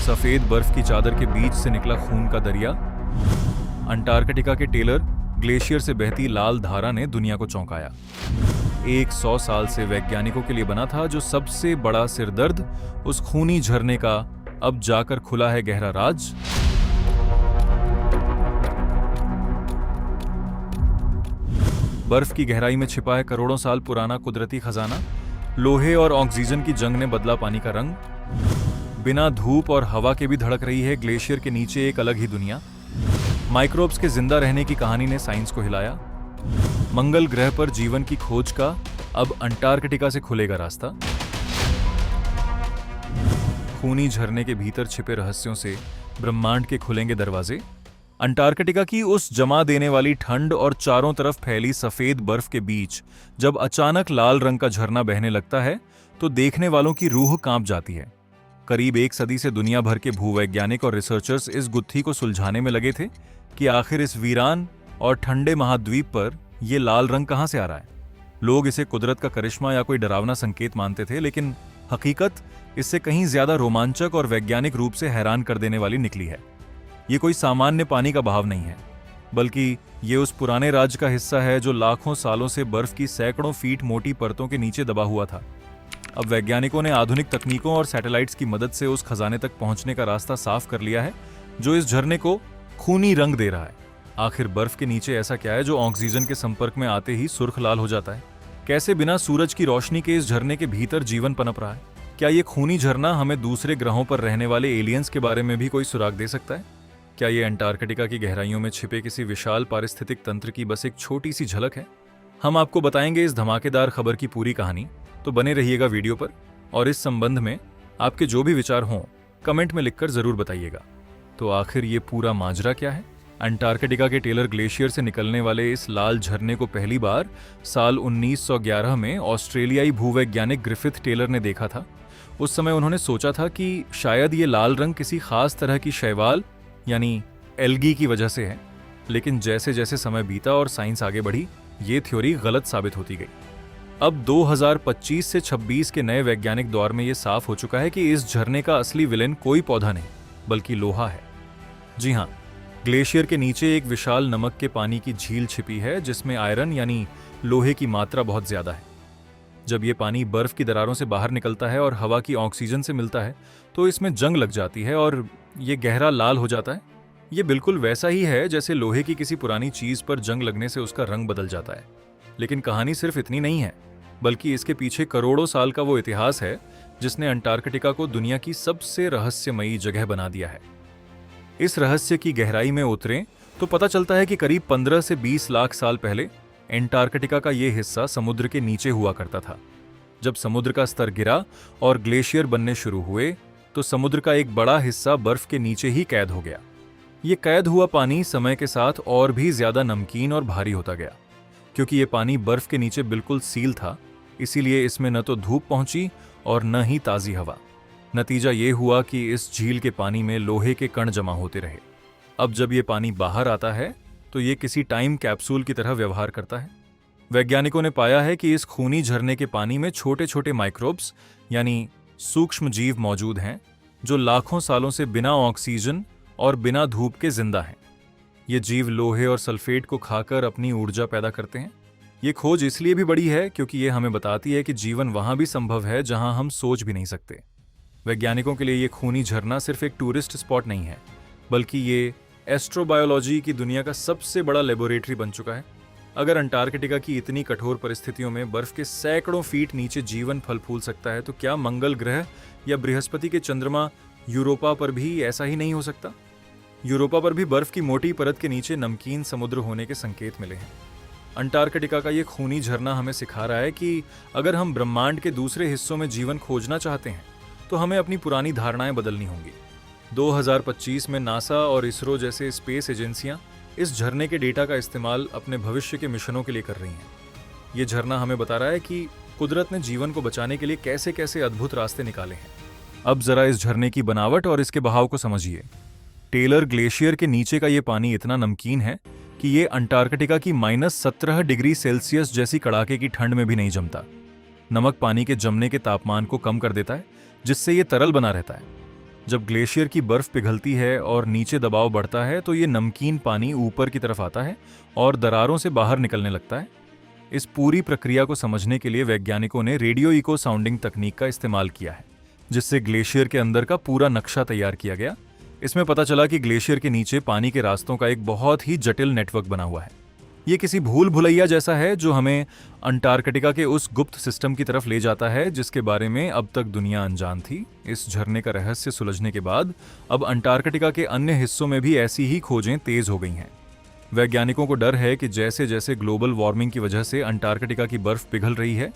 सफेद बर्फ की चादर के बीच से निकला खून का दरिया। अंटार्कटिका के टेलर ग्लेशियर से बहती लाल धारा ने दुनिया को चौंकाया। 100 साल से वैज्ञानिकों के लिए बना था जो सबसे बड़ा सिरदर्द, उस खूनी झरने का अब जाकर खुला है गहरा राज। बर्फ की गहराई में छिपा है करोड़ों साल पुराना कुदरती खजाना। लोहे और ऑक्सीजन की जंग ने बदला पानी का रंग। बिना धूप और हवा के भी धड़क रही है ग्लेशियर के नीचे एक अलग ही दुनिया। माइक्रोब्स के जिंदा रहने की कहानी ने साइंस को हिलाया। मंगल ग्रह पर जीवन की खोज का अब अंटार्कटिका से खुलेगा रास्ता। खूनी झरने के भीतर छिपे रहस्यों से ब्रह्मांड के खुलेंगे दरवाजे। अंटार्कटिका की उस जमा देने वाली ठंड और चारों तरफ फैली सफेद बर्फ के बीच जब अचानक लाल रंग का झरना बहने लगता है तो देखने वालों की रूह कांप जाती है। करीब 1 सदी से दुनिया भर के भूवैज्ञानिक और रिसर्चर्स इस गुत्थी को सुलझाने में लगे थे कि आखिर इस वीरान और ठंडे महाद्वीप पर यह लाल रंग कहां से आ रहा है। लोग इसे कुदरत का करिश्मा या कोई डरावना संकेत मानते थे, लेकिन हकीकत इससे कहीं ज्यादा रोमांचक और वैज्ञानिक रूप से हैरान कर देने वाली निकली है। ये कोई सामान्य पानी का बहाव नहीं है, बल्कि ये उस पुराने राज का हिस्सा है जो लाखों सालों से बर्फ की सैकड़ों फीट मोटी परतों के नीचे दबा हुआ था। अब वैज्ञानिकों ने आधुनिक तकनीकों और सैटेलाइट्स की मदद से उस खजाने तक पहुंचने का रास्ता साफ कर लिया है जो इस झरने को खूनी रंग दे रहा है। आखिर बर्फ के नीचे ऐसा क्या है जो ऑक्सीजन के संपर्क में आते ही सुर्ख लाल हो जाता है? कैसे बिना सूरज की रोशनी के इस झरने के भीतर जीवन पनप रहा है? क्या ये खूनी झरना हमें दूसरे ग्रहों पर रहने वाले एलियंस के बारे में भी कोई सुराग दे सकता है? क्या ये अंटार्कटिका की गहराइयों में छिपे किसी विशाल पारिस्थितिक तंत्र की बस एक छोटी सी झलक है? हम आपको बताएंगे इस धमाकेदार खबर की पूरी कहानी, तो बने रहिएगा वीडियो पर। और इस संबंध में आपके जो भी विचार हों कमेंट में लिखकर जरूर बताइएगा। तो आखिर ये पूरा माजरा क्या है? अंटार्कटिका के टेलर ग्लेशियर से निकलने वाले इस लाल झरने को पहली बार साल 1911 में ऑस्ट्रेलियाई भूवैज्ञानिक ग्रिफिथ टेलर ने देखा था। उस समय उन्होंने सोचा था कि शायद ये लाल रंग किसी खास तरह की शैवाल यानी एल्गी की वजह से है, लेकिन जैसे जैसे समय बीता और साइंस आगे बढ़ी ये थ्योरी गलत साबित होती गई। अब 2025 से 26 के नए वैज्ञानिक दौर में यह साफ हो चुका है कि इस झरने का असली विलेन कोई पौधा नहीं बल्कि लोहा है। जी हां, ग्लेशियर के नीचे एक विशाल नमक के पानी की झील छिपी है जिसमें आयरन यानी लोहे की मात्रा बहुत ज्यादा है। जब ये पानी बर्फ की दरारों से बाहर निकलता है और हवा की ऑक्सीजन से मिलता है तो इसमें जंग लग जाती है और ये गहरा लाल हो जाता है। ये बिल्कुल वैसा ही है जैसे लोहे की किसी पुरानी चीज पर जंग लगने से उसका रंग बदल जाता है। लेकिन कहानी सिर्फ इतनी नहीं है, बल्कि इसके पीछे करोड़ों साल का वो इतिहास है जिसने अंटार्कटिका को दुनिया की सबसे रहस्यमयी जगह बना दिया है। इस रहस्य की गहराई में उतरें तो पता चलता है कि करीब 15 से 20 लाख साल पहले अंटार्कटिका का ये हिस्सा समुद्र के नीचे हुआ करता था। जब समुद्र का स्तर गिरा और ग्लेशियर बनने शुरू हुए तो समुद्र का एक बड़ा हिस्सा बर्फ के नीचे ही कैद हो गया। ये कैद हुआ पानी समय के साथ और भी ज्यादा नमकीन और भारी होता गया। क्योंकि ये पानी बर्फ के नीचे बिल्कुल सील था, इसीलिए इसमें न तो धूप पहुंची और न ही ताजी हवा। नतीजा ये हुआ कि इस झील के पानी में लोहे के कण जमा होते रहे। अब जब ये पानी बाहर आता है तो ये किसी टाइम कैप्सूल की तरह व्यवहार करता है। वैज्ञानिकों ने पाया है कि इस खूनी झरने के पानी में छोटे छोटे माइक्रोब्स यानी सूक्ष्म जीव मौजूद हैं जो लाखों सालों से बिना ऑक्सीजन और बिना धूप के जिंदा हैं। ये जीव लोहे और सल्फेट को खाकर अपनी ऊर्जा पैदा करते हैं। ये खोज इसलिए भी बड़ी है क्योंकि ये हमें बताती है कि जीवन वहां भी संभव है जहां हम सोच भी नहीं सकते। वैज्ञानिकों के लिए ये खूनी झरना सिर्फ एक टूरिस्ट स्पॉट नहीं है, बल्कि ये एस्ट्रोबायोलॉजी की दुनिया का सबसे बड़ा लेबोरेटरी बन चुका है। अगर अंटार्कटिका की इतनी कठोर परिस्थितियों में बर्फ के सैकड़ों फीट नीचे जीवन फल फूल सकता है तो क्या मंगल ग्रह या बृहस्पति के चंद्रमा यूरोपा पर भी ऐसा ही नहीं हो सकता? यूरोपा पर भी बर्फ की मोटी परत के नीचे नमकीन समुद्र होने के संकेत मिले हैं। अंटार्कटिका का ये खूनी झरना हमें सिखा रहा है कि अगर हम ब्रह्मांड के दूसरे हिस्सों में जीवन खोजना चाहते हैं तो हमें अपनी पुरानी धारणाएं बदलनी होंगी। 2025 में नासा और इसरो जैसे स्पेस एजेंसियां इस झरने के डेटा का इस्तेमाल अपने भविष्य के मिशनों के लिए कर रही हैं। ये झरना हमें बता रहा है कि कुदरत ने जीवन को बचाने के लिए कैसे कैसे अद्भुत रास्ते निकाले हैं। अब जरा इस झरने की बनावट और इसके बहाव को समझिए। टेलर ग्लेशियर के नीचे का ये पानी इतना नमकीन है कि ये अंटार्कटिका की -17 डिग्री सेल्सियस जैसी कड़ाके की ठंड में भी नहीं जमता। नमक पानी के जमने के तापमान को कम कर देता है, जिससे ये तरल बना रहता है। जब ग्लेशियर की बर्फ पिघलती है और नीचे दबाव बढ़ता है तो ये नमकीन पानी ऊपर की तरफ आता है और दरारों से बाहर निकलने लगता है। इस पूरी प्रक्रिया को समझने के लिए वैज्ञानिकों ने रेडियो इको साउंडिंग तकनीक का इस्तेमाल किया है, जिससे ग्लेशियर के अंदर का पूरा नक्शा तैयार किया गया। इसमें पता चला कि ग्लेशियर के नीचे पानी के रास्तों का एक बहुत ही जटिल नेटवर्क बना हुआ है। ये किसी भूल भुलैया जैसा है जो हमें अंटार्कटिका के उस गुप्त सिस्टम की तरफ ले जाता है जिसके बारे में अब तक दुनिया अनजान थी। इस झरने का रहस्य सुलझने के बाद अब अंटार्कटिका के अन्य हिस्सों में भी ऐसी ही खोजें तेज हो गई हैं। वैज्ञानिकों को डर है कि जैसे जैसे ग्लोबल वार्मिंग की वजह से अंटार्कटिका की बर्फ पिघल रही है,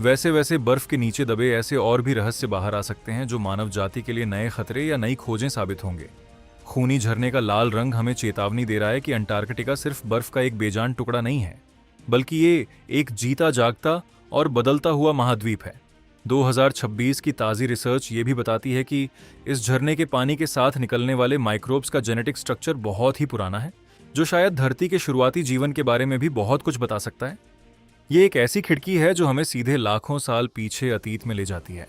वैसे वैसे बर्फ के नीचे दबे ऐसे और भी रहस्य बाहर आ सकते हैं जो मानव जाति के लिए नए खतरे या नई खोजें साबित होंगे। खूनी झरने का लाल रंग हमें चेतावनी दे रहा है कि अंटार्कटिका सिर्फ बर्फ का एक बेजान टुकड़ा नहीं है, बल्कि ये एक जीता जागता और बदलता हुआ महाद्वीप है। 2026 की ताज़ी रिसर्च ये भी बताती है कि इस झरने के पानी के साथ निकलने वाले माइक्रोब्स का जेनेटिक स्ट्रक्चर बहुत ही पुराना है, जो शायद धरती के शुरुआती जीवन के बारे में भी बहुत कुछ बता सकता है। ये एक ऐसी खिड़की है जो हमें सीधे लाखों साल पीछे अतीत में ले जाती है।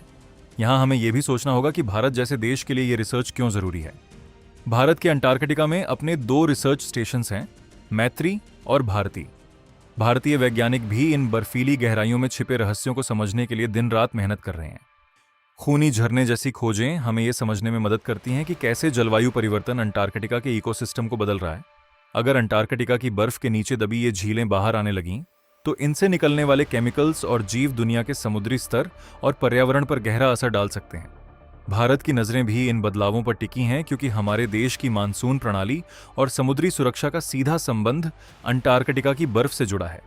यहाँ हमें यह भी सोचना होगा कि भारत जैसे देश के लिए ये रिसर्च क्यों जरूरी है। भारत के अंटार्कटिका में अपने 2 रिसर्च स्टेशंस हैं, मैत्री और भारती। भारतीय वैज्ञानिक भी इन बर्फीली गहराइयों में छिपे रहस्यों को समझने के लिए दिन रात मेहनत कर रहे हैं। खूनी झरने जैसी खोजें हमें यह समझने में मदद करती हैं कि कैसे जलवायु परिवर्तन अंटार्कटिका के इकोसिस्टम को बदल रहा है। अगर अंटार्कटिका की बर्फ के नीचे दबी ये झीलें बाहर आने लगीं, तो इनसे निकलने वाले केमिकल्स और जीव दुनिया के समुद्री स्तर और पर्यावरण पर गहरा असर डाल सकते हैं। भारत की नज़रें भी इन बदलावों पर टिकी हैं क्योंकि हमारे देश की मानसून प्रणाली और समुद्री सुरक्षा का सीधा संबंध अंटार्कटिका की बर्फ से जुड़ा है।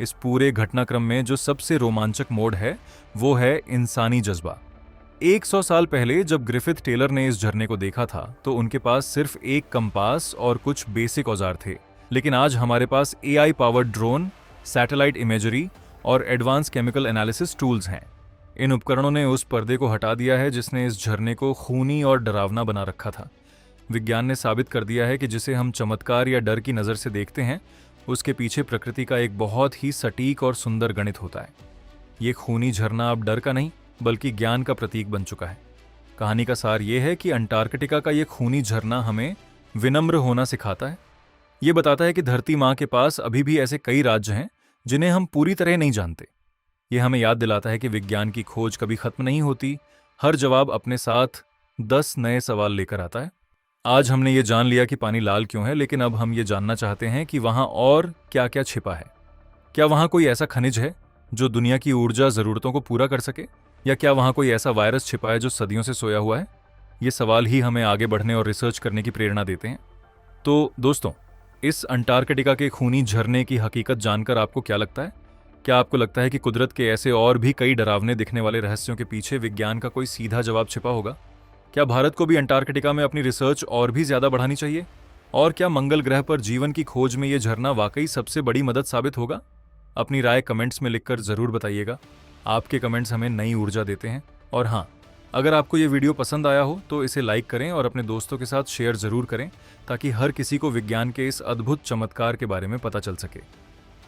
इस पूरे घटनाक्रम में जो सबसे रोमांचक मोड़ है वो है इंसानी जज्बा। 100 साल पहले जब ग्रिफिथ टेलर ने इस झरने को देखा था तो उनके पास सिर्फ एक कंपास और कुछ बेसिक औजार थे, लेकिन आज हमारे पास AI powered drone, satellite imagery और एडवांस केमिकल एनालिसिस टूल्स हैं। इन उपकरणों ने उस पर्दे को हटा दिया है जिसने इस झरने को खूनी और डरावना बना रखा था। विज्ञान ने साबित कर दिया है कि जिसे हम चमत्कार या डर की नज़र से देखते हैं, उसके पीछे प्रकृति का एक बहुत ही सटीक और सुंदर गणित होता है। ये खूनी झरना अब डर का नहीं बल्कि ज्ञान का प्रतीक बन चुका है। कहानी का सार ये है कि अंटार्कटिका का ये खूनी झरना हमें विनम्र होना सिखाता है। ये बताता है कि धरती माँ के पास अभी भी ऐसे कई राज्य हैं जिन्हें हम पूरी तरह नहीं जानते। ये हमें याद दिलाता है कि विज्ञान की खोज कभी खत्म नहीं होती, हर जवाब अपने साथ 10 नए सवाल लेकर आता है। आज हमने ये जान लिया कि पानी लाल क्यों है, लेकिन अब हम ये जानना चाहते हैं कि वहाँ और क्या क्या छिपा है। क्या वहाँ कोई ऐसा खनिज है जो दुनिया की ऊर्जा ज़रूरतों को पूरा कर सके, या क्या वहाँ कोई ऐसा वायरस छिपा है जो सदियों से सोया हुआ है? ये सवाल ही हमें आगे बढ़ने और रिसर्च करने की प्रेरणा देते हैं। तो दोस्तों, इस अंटार्कटिका के खूनी झरने की हकीकत जानकर आपको क्या लगता है? क्या आपको लगता है कि कुदरत के ऐसे और भी कई डरावने दिखने वाले रहस्यों के पीछे विज्ञान का कोई सीधा जवाब छिपा होगा? क्या भारत को भी अंटार्कटिका में अपनी रिसर्च और भी ज्यादा बढ़ानी चाहिए? और क्या मंगल ग्रह पर जीवन की खोज में यह झरना वाकई सबसे बड़ी मदद साबित होगा? अपनी राय कमेंट्स में लिखकर जरूर बताइएगा। आपके कमेंट्स हमें नई ऊर्जा देते हैं। और हाँ, अगर आपको ये वीडियो पसंद आया हो तो इसे लाइक करें और अपने दोस्तों के साथ शेयर जरूर करें ताकि हर किसी को विज्ञान के इस अद्भुत चमत्कार के बारे में पता चल सके।